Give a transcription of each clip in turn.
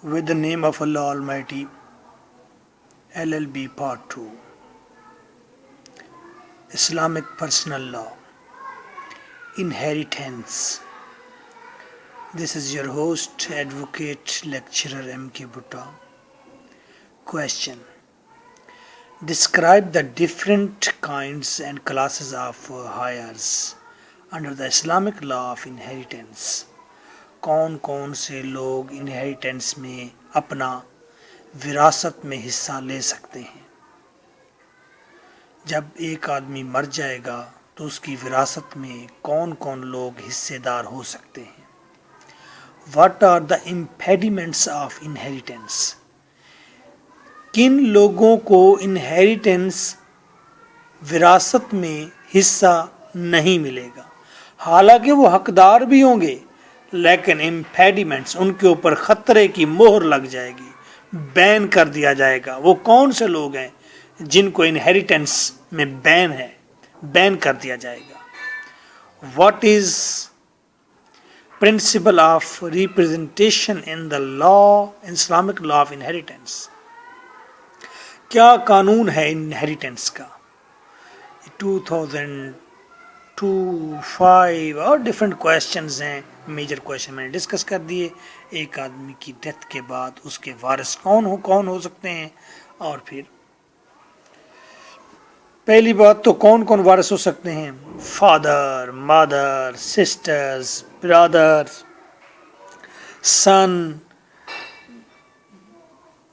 With the name of Allah Almighty, LLB Part 2, Islamic Personal Law, Inheritance. This is your host, Advocate Lecturer M.K. Bhutta. Question. Describe the different kinds and classes of heirs under the Islamic law of inheritance. कौन कौन से लोग inheritance में अपना विरासत में हिस्सा ले सकते हैं। जब एक आदमी मर जाएगा तो उसकी विरासत में कौन कौन लोग हिस्सेदार हो सकते हैं। What are the impediments of inheritance? किन लोगों को इनहेरिटेंस विरासत में हिस्सा नहीं मिलेगा, हालांकि वो हकदार भी होंगे, लेकिन इम्पेडिमेंट्स, उनके ऊपर खतरे की मोहर लग जाएगी, बैन कर दिया जाएगा। वो कौन से लोग हैं जिनको इनहेरिटेंस में बैन कर दिया जाएगा। What is principle of representation in the law, Islamic law of inheritance. क्या कानून है इनहेरिटेंस का। 2002, 5 और डिफरेंट क्वेश्चंस हैं। मेजर क्वेश्चन मैंने डिस्कस कर दिए। एक आदमी की डेथ के बाद उसके वारिस कौन हो सकते हैं, और फिर पहली बात तो कौन कौन वारिस हो सकते हैं। Father, mother, sisters, brothers,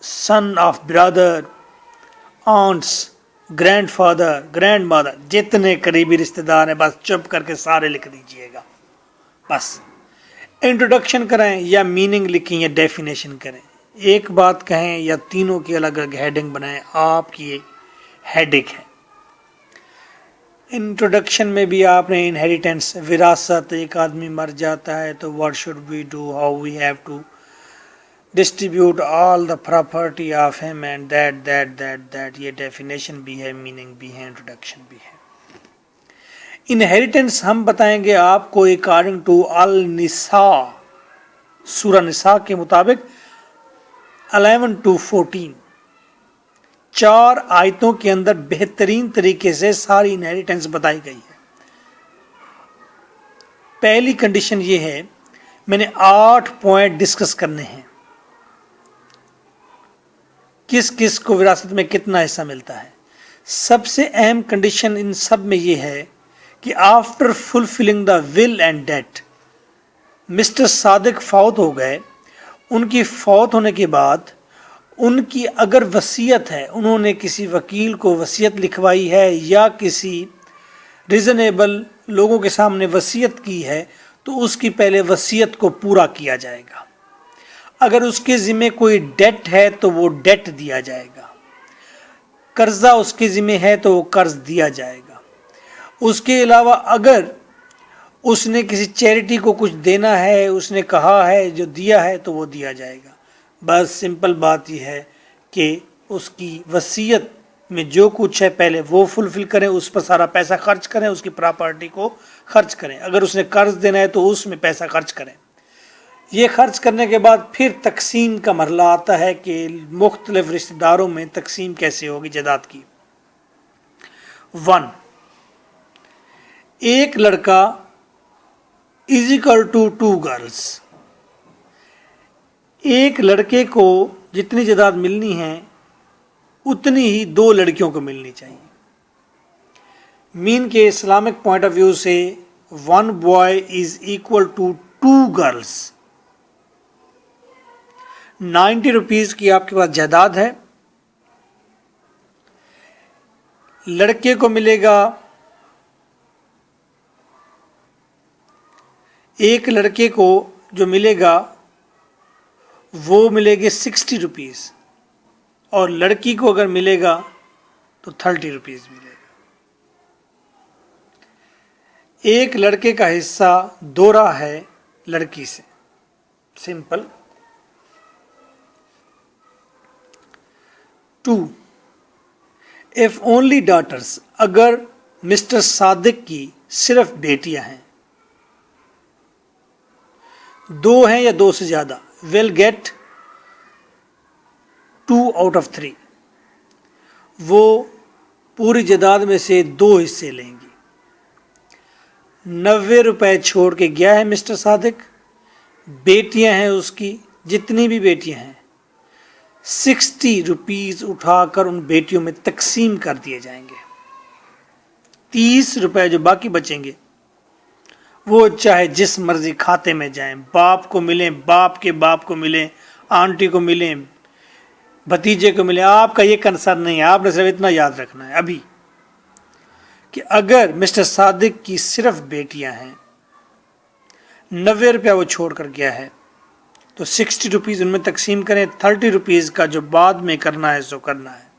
son of brother, aunts, grandfather, grandmother, जितने करीबी रिश्तेदार हैं बस चुप करके सारे लिख दीजिएगा। बस इंट्रोडक्शन करें या मीनिंग लिखें या डेफिनेशन करें, एक बात कहें या तीनों की अलग अलग हेडिंग बनाएं, आपकी ये हेडिंग है। इंट्रोडक्शन में भी आपने इनहेरिटेंस, विरासत, एक आदमी मर जाता है तो what should we do, how we have to distribute all the property of him and that, ये डेफिनेशन भी है, मीनिंग भी है, इंट्रोडक्शन भी है। इनहेरिटेंस हम बताएंगे आपको अकॉर्डिंग टू अल निसा, सूरह निसा के मुताबिक 11 to 14, 4 आयतों के अंदर बेहतरीन तरीके से सारी इनहेरिटेंस बताई गई है। पहली कंडीशन ये है, मैंने 8 पॉइंट डिस्कस करने हैं, किस किस को विरासत में कितना हिस्सा मिलता है। सबसे अहम कंडीशन इन सब में ये है कि after fulfilling the will end date, mister Sadiq फौत हो गए। उनकी फौत होने के बाद उनकी अगर वसीयत है, उन्होंने किसी वकील को वसीयत लिखवाई है या किसी रीजनेबल लोगों के सामने वसीयत की है, तो उसकी पहले वसीयत को पूरा किया जाएगा। अगर उसके ज़िम्मे कोई डेट है तो वो डेट दिया जाएगा, कर्जा उसके ज़िम्मे है तो वो कर्ज दिया जाएगा। उसके अलावा अगर उसने किसी चैरिटी को कुछ देना है, उसने कहा है, जो दिया है तो वो दिया जाएगा। बस सिंपल बात यह है कि उसकी वसीयत में जो कुछ है पहले वो फुलफिल करें, उस पर सारा पैसा खर्च करें, उसकी प्रॉपर्टी को खर्च करें। अगर उसने कर्ज देना है तो उसमें पैसा खर्च करें। ये खर्च करने के बाद फिर तकसीम का मरला आता है कि मुख्तलिफ रिश्तेदारों में तकसीम कैसे होगी जायदाद की। 1, एक लड़का इज इक्वल टू 2 गर्ल्स। एक लड़के को जितनी जायदाद मिलनी है उतनी ही 2 लड़कियों को मिलनी चाहिए। मीन के इस्लामिक पॉइंट ऑफ व्यू से 1 boy is equal to 2 girls. 90 rupees की आपके पास जायदाद है, लड़के को मिलेगा, एक लड़के को जो मिलेगा वो मिलेंगे 60 रुपीज़, और लड़की को अगर मिलेगा तो 30 रुपीज़ मिलेगा। एक लड़के का हिस्सा दोहरा है लड़की से, सिंपल। 2, इफ ओनली डॉटर्स, अगर मिस्टर सादिक की सिर्फ बेटियां हैं, 2 हैं या 2 से ज़्यादा, विल गेट 2/3, वो पूरी जायदाद में से 2 हिस्से लेंगी। 90 रुपए छोड़ के गया है मिस्टर सादिक। बेटियां हैं उसकी, जितनी भी बेटियां हैं, 60 रुपीज उठाकर उन बेटियों में तकसीम कर दिए जाएंगे। 30 रुपए जो बाकी बचेंगे वो चाहे जिस मर्जी खाते में जाएं, बाप को मिलें, बाप के बाप को मिलें, आंटी को मिलें, भतीजे को मिले, आपका ये कंसर्न नहीं है। आपने सिर्फ इतना याद रखना है अभी कि अगर मिस्टर सादिक की सिर्फ बेटियां हैं, 90 रुपया वो छोड़ कर गया है, तो 60 रुपीज उनमें तकसीम करें। 30 रुपीज का जो बाद में करना है सो करना है।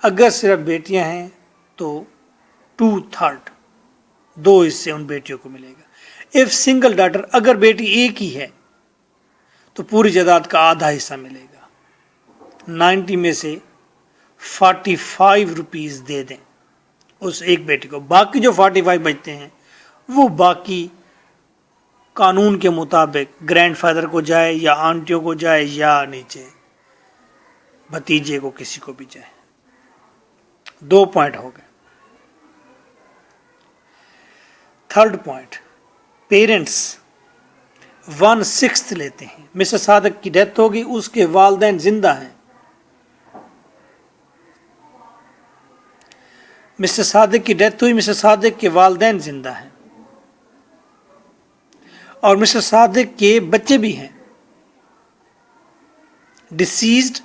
अगर सिर्फ बेटियां हैं तो 2/3, 2 हिस्से उन बेटियों को मिलेगा। इफ सिंगल डॉटर, अगर बेटी एक ही है तो पूरी जायदाद का आधा हिस्सा मिलेगा। 90 में से 45 रुपीज दे दें उस एक बेटी को। बाकी जो 45 बचते हैं वो बाकी कानून के मुताबिक ग्रैंडफादर को जाए या आंटियों को जाए या नीचे भतीजे को, किसी को भी जाए। 2 पॉइंट हो गए। थर्ड पॉइंट, पेरेंट्स 1/6 लेते हैं। मिस्टर सादिक की डेथ होगी, उसके वालिदैन जिंदा हैं। मिस्टर सादिक की डेथ हुई, मिस्टर सादिक के वालिदैन जिंदा हैं और मिस्टर सादिक के बच्चे भी हैं। डिसीज्ड,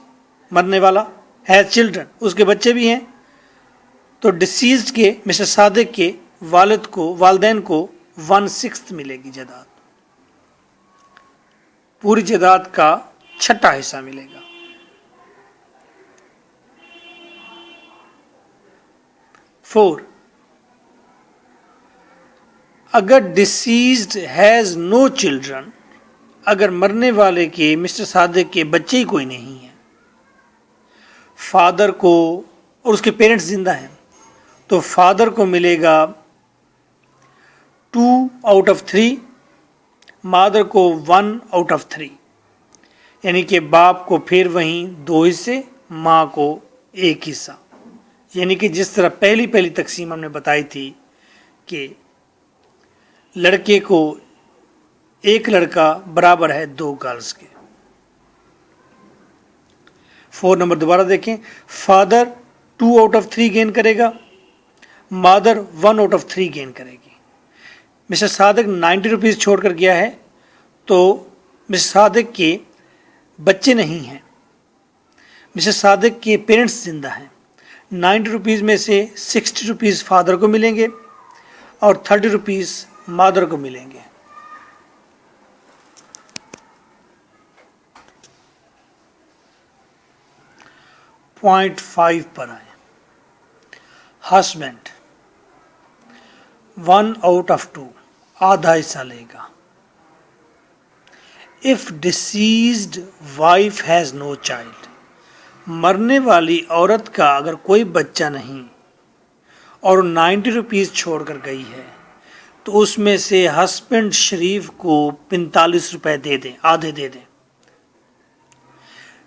मरने वाला, हैज चिल्ड्रन, उसके बच्चे भी हैं। तो डिसीज्ड के मिस्टर सादिक के वालिदैन को 1/6 मिलेगी जायदाद। पूरी जायदाद का 6वां हिस्सा मिलेगा। 4, अगर डिसीज्ड हैज नो चिल्ड्रन, अगर मरने वाले के मिस्टर सादिक के बच्चे ही कोई नहीं है, फादर को, और उसके पेरेंट्स जिंदा हैं, तो फादर को मिलेगा 2/3, मदर को 1/3, यानी कि बाप को फिर वहीं 2 हिस्से, माँ को 1 हिस्सा। यानी कि जिस तरह पहली तकसीम हमने बताई थी कि लड़के को 1 लड़का बराबर है 2 गर्ल्स के। 4 नंबर दोबारा देखें। फादर 2/3 गेन करेगा, मदर 1/3 गेन करेगी। मिस्टर सादिक 90 रुपीज़ छोड़ कर गया है, तो मिस्टर सादिक के बच्चे नहीं हैं, मिस्टर सादिक के पेरेंट्स जिंदा हैं। 90 रुपीज़ में से 60 रुपीज़ फादर को मिलेंगे और 30 रुपीज़ मदर को मिलेंगे। पॉइंट 5 पर आए। हस्बैंड 1/2, आधा हिस्सा लेगा। If deceased wife has no child, मरने वाली औरत का अगर कोई बच्चा नहीं और 90 रुपीज़ छोड़ कर गई है, तो उसमें से हस्बैंड शरीफ को 45 रुपए दे दें, आधे दे दें।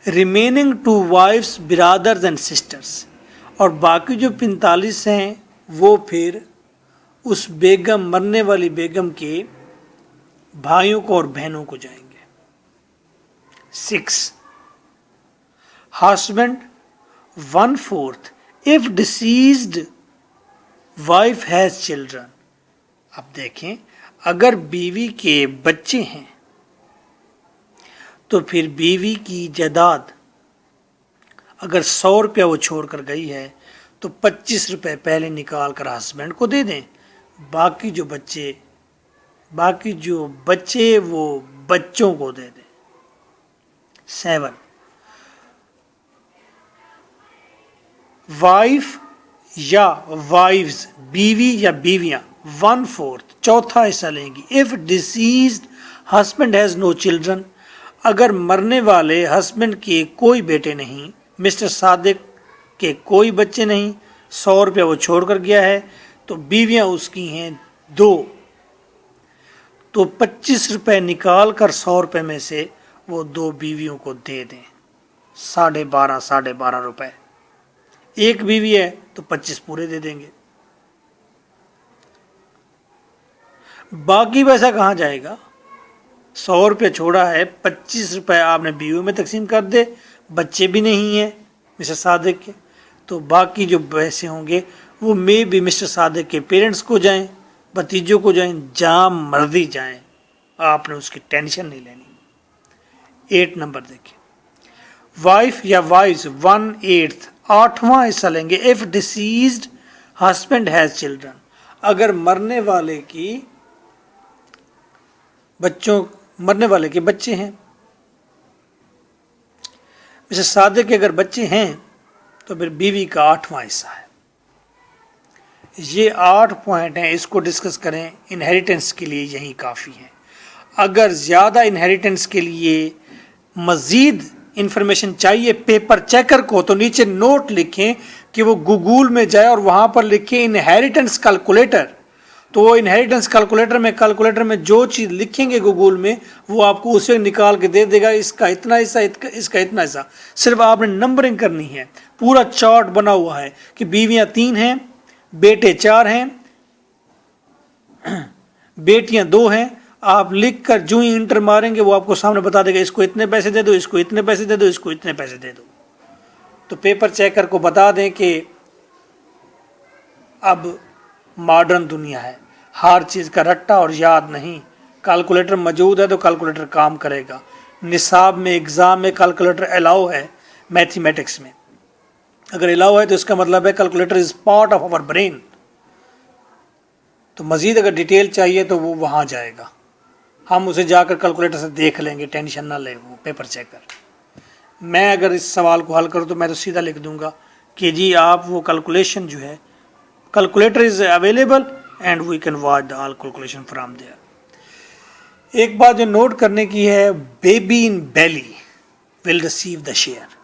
Remaining 2 wives, brothers and sisters, और बाकी जो 45 हैं वो फिर उस बेगम, मरने वाली बेगम के भाइयों को और बहनों को जाएंगे। 6, husband 1/4 if deceased wife has children. अब देखें, अगर बीवी के बच्चे हैं तो फिर बीवी की जायदाद अगर 100 रुपया वो छोड़ कर गई है तो 25 रुपये पहले निकाल कर हस्बैंड को दे दें। बाकी जो बच्चे वो बच्चों को दे दें। 7, वाइफ या वाइव्स, बीवी या बीवियां 1/4, चौथा हिस्सा लेंगी। If deceased husband has no children, अगर मरने वाले हस्बैंड के कोई बेटे नहीं, मिस्टर सादिक के कोई बच्चे नहीं, 100 रुपया वो छोड़ कर गया है, तो बीवियां उसकी हैं 2, तो 25 रुपये निकाल कर 100 रुपये में से वो 2 बीवियों को दे दें। 12.5 रुपए। एक बीवी है तो 25 पूरे दे देंगे। बाकी पैसा कहाँ जाएगा? 100 रुपये छोड़ा है, 25 रुपये आपने बीवी में तकसीम कर दे, बच्चे भी नहीं हैं मिस्टर सादिक के, तो बाकी जो पैसे होंगे वो मे भी मिस्टर सादिक के पेरेंट्स को जाएं, भतीजों को जाएं, जहाँ मर्जी जाएं, आपने उसकी टेंशन नहीं लेनी। 8 नंबर देखिए, वाइफ या वाइफ्स 1/8 8वां हिस्सा लेंगे if deceased husband has children. अगर मरने वाले के बच्चे हैं, मिस्टर सादिक के अगर बच्चे हैं तो फिर बीवी का 8वां हिस्सा है। ये 8 पॉइंट हैं, इसको डिस्कस करें। इनहेरिटेंस के लिए यही काफ़ी है। अगर ज़्यादा इनहेरिटेंस के लिए मज़ीद इंफॉर्मेशन चाहिए पेपर चेकर को, तो नीचे नोट लिखें कि वो गूगल में जाए और वहाँ पर लिखे इनहेरिटेंस कैलकुलेटर। तो वो इनहेरिटेंस कैलकुलेटर में जो चीज़ लिखेंगे गूगल में, वो आपको उसे निकाल के दे देगा, इसका इतना हिस्सा, इसका इतना हिस्सा। सिर्फ आपने नंबरिंग करनी है। पूरा चार्ट बना हुआ है कि बीवियाँ 3 हैं, बेटे 4 हैं, बेटियां 2 हैं। आप लिख कर जो ही इंटर मारेंगे वो आपको सामने बता देगा, इसको इतने पैसे दे दो, इसको इतने पैसे दे दो, इसको इतने पैसे दे दो। तो पेपर चेकर को बता दें कि अब मॉडर्न दुनिया है, हर चीज़ का रट्टा और याद नहीं। कैलकुलेटर मौजूद है तो कैलकुलेटर काम करेगा। निसाब में, एग्ज़ाम में कैलकुलेटर अलाउ है। मैथमेटिक्स में अगर अलाउ है तो इसका मतलब है calculator is part of our brain. तो मज़ीद अगर डिटेल चाहिए तो वो वहाँ जाएगा, हम उसे जाकर कैलकुलेटर से देख लेंगे, टेंशन ना ले वो पेपर चेकर। मैं अगर इस सवाल को हल करूँ तो मैं तो सीधा लिख दूंगा कि जी आप वो कैलकुलेशन जो है, calculator is available and we can watch the all calculation from there. एक बात जो नोट करने की है, baby in belly will receive the share.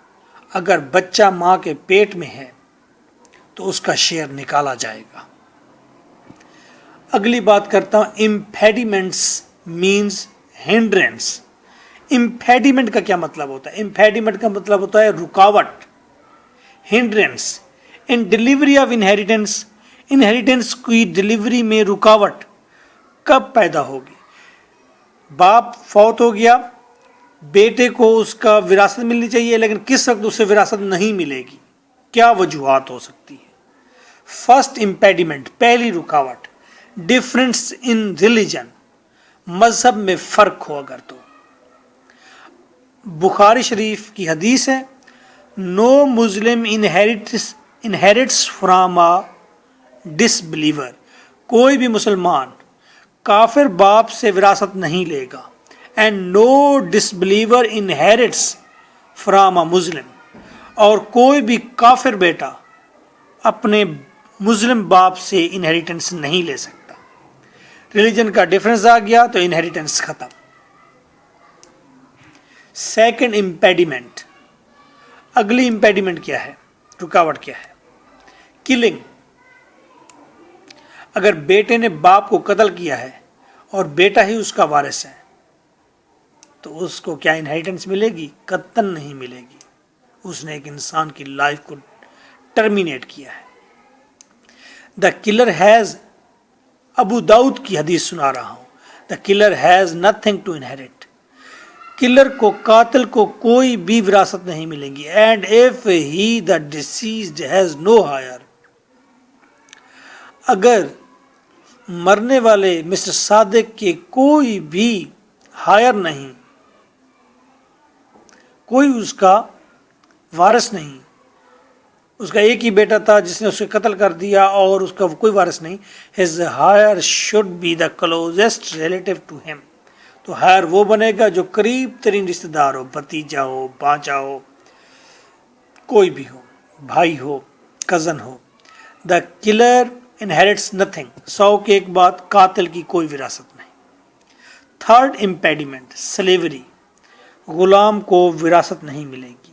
अगर बच्चा माँ के पेट में है तो उसका शेयर निकाला जाएगा। अगली बात करता हूँ, इम्पेडिमेंट्स मीन्स हिंड्रेंस। इम्पेडिमेंट का क्या मतलब होता है? इम्पेडिमेंट का मतलब होता है रुकावट, hindrance in delivery of inheritance. Inheritance की डिलीवरी में रुकावट कब पैदा होगी? बाप फौत हो गया, बेटे को उसका विरासत मिलनी चाहिए, लेकिन किस वक्त उसे विरासत नहीं मिलेगी, क्या वजूहात हो सकती है? फर्स्ट इम्पेडिमेंट, पहली रुकावट, डिफरेंस इन रिलीजन, मजहब में फ़र्क हो अगर तो। बुखारी शरीफ की हदीस है, no Muslim inherits from a disbeliever. कोई भी मुसलमान काफिर बाप से विरासत नहीं लेगा। And no disbeliever inherits from a Muslim. और कोई भी काफिर बेटा अपने मुस्लिम बाप से इनहेरिटेंस नहीं ले सकता। रिलीजन का डिफरेंस आ गया तो इनहेरिटेंस खत्म। सेकंड इम्पेडिमेंट, अगली इम्पेडिमेंट क्या है, रुकावट क्या है? किलिंग। अगर बेटे ने बाप को कत्ल किया है और बेटा ही उसका वारिस है तो उसको क्या इनहेरिटेंस मिलेगी? कतन नहीं मिलेगी। उसने एक इंसान की लाइफ को टर्मिनेट किया है। The killer has, Abu Dawood की हदीस सुना रहा हूं, the killer has nothing to inherit. Killer को, कातिल को कोई भी विरासत नहीं मिलेगी। And if he the deceased has no heir. अगर मरने वाले मिस्टर सादिक के कोई भी हायर नहीं, कोई उसका वारिस नहीं, उसका एक ही बेटा था जिसने उसे कत्ल कर दिया और उसका कोई वारिस नहीं, his heir should be the closest relative to him. तो हायर वो बनेगा जो करीब तरीन रिश्तेदार हो, भतीजा हो, भांजा हो, कोई भी हो, भाई हो, कज़न हो। The killer inherits nothing. 100 की एक बात, कातिल की कोई विरासत नहीं। Third impediment, slavery. गुलाम को विरासत नहीं मिलेगी।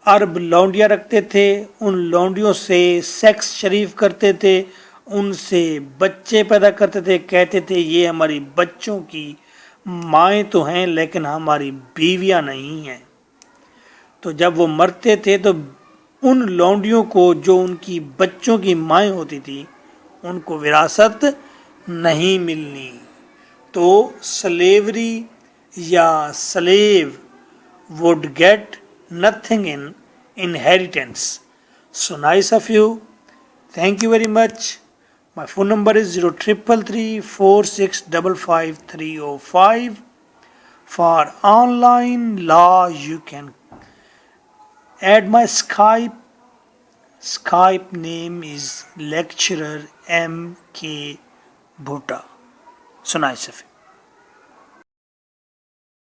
अरब लौंडियाँ रखते थे, उन लौंडियों से सेक्स शरीफ करते थे, उनसे बच्चे पैदा करते थे, कहते थे ये हमारी बच्चों की माएँ तो हैं लेकिन हमारी बीवियाँ नहीं हैं। تو جب وہ مرتے تھے تو ان لونڈیوں کو جو ان کی بچوں کی مائیں ہوتی تھی ان کو وراثت نہیں ملنی. تو سلیوری یا sleeve would get nothing in inheritance. So nice of you. Thank you very much. My phone number is 0333465530. For online law, you can add my Skype. Skype name is Lecturer MK Bhutta. So nice of you.